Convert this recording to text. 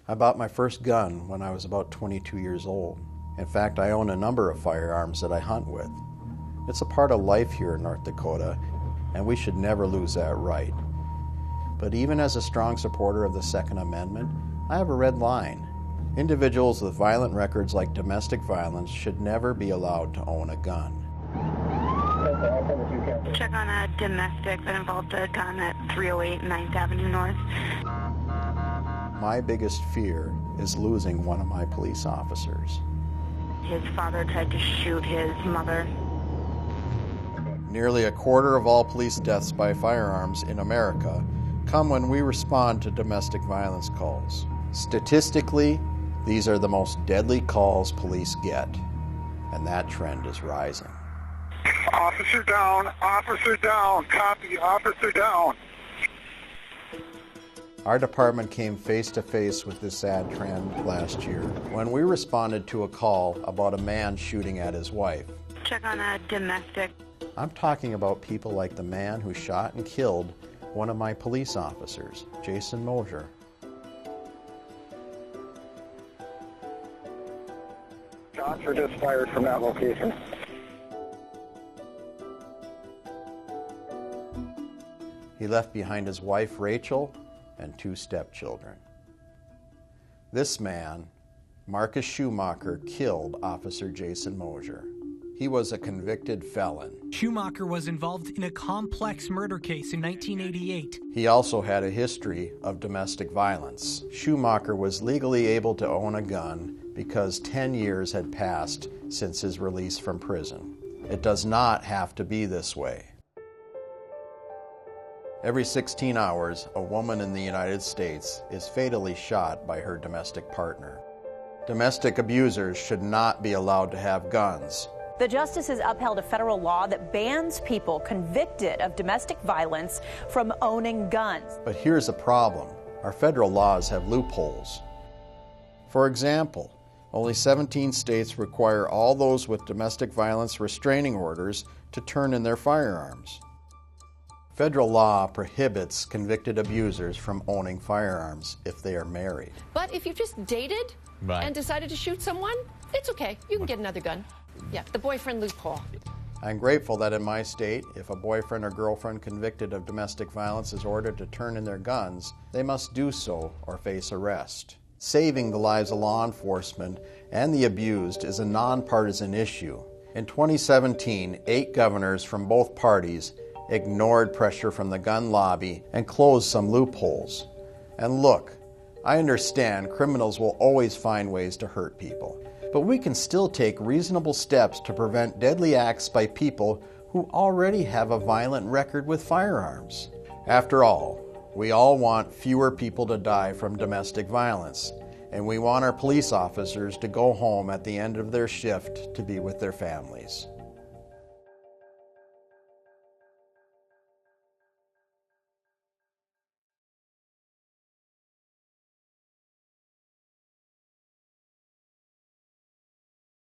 I bought my first gun when I was about 22 years old. In fact, I own a number of firearms that I hunt with. It's a part of life here in North Dakota, and we should never lose that right. But even as a strong supporter of the Second Amendment, I have a red line. Individuals with violent records like domestic violence should never be allowed to own a gun. Check on a domestic that involved a gun at 308 9th Avenue North. My biggest fear is losing one of my police officers. His father tried to shoot his mother. Nearly a quarter of all police deaths by firearms in America come when we respond to domestic violence calls. Statistically, these are the most deadly calls police get, and that trend is rising. Officer down, copy, officer down. Our department came face to face with this sad trend last year when we responded to a call about a man shooting at his wife. Check on a domestic. I'm talking about people like the man who shot and killed one of my police officers, Jason Mosier. Shots were just fired from that location. He left behind his wife, Rachel, and 2 stepchildren. This man, Marcus Schumacher, killed Officer Jason Mosier. He was a convicted felon. Schumacher was involved in a complex murder case in 1988. He also had a history of domestic violence. Schumacher was legally able to own a gun because 10 years had passed since his release from prison. It does not have to be this way. Every 16 hours, a woman in the United States is fatally shot by her domestic partner. Domestic abusers should not be allowed to have guns. The justices upheld a federal law that bans people convicted of domestic violence from owning guns. But here's a problem. Our federal laws have loopholes. For example, only 17 states require all those with domestic violence restraining orders to turn in their firearms. Federal law prohibits convicted abusers from owning firearms if they are married. But if you just dated and decided to shoot someone, it's okay. You can get another gun. Yeah, the boyfriend loophole. I'm grateful that in my state, if a boyfriend or girlfriend convicted of domestic violence is ordered to turn in their guns, they must do so or face arrest. Saving the lives of law enforcement and the abused is a nonpartisan issue. In 2017, 8 governors from both parties ignored pressure from the gun lobby and closed some loopholes. And look, I understand criminals will always find ways to hurt people, but we can still take reasonable steps to prevent deadly acts by people who already have a violent record with firearms. After all, we all want fewer people to die from domestic violence, and we want our police officers to go home at the end of their shift to be with their families.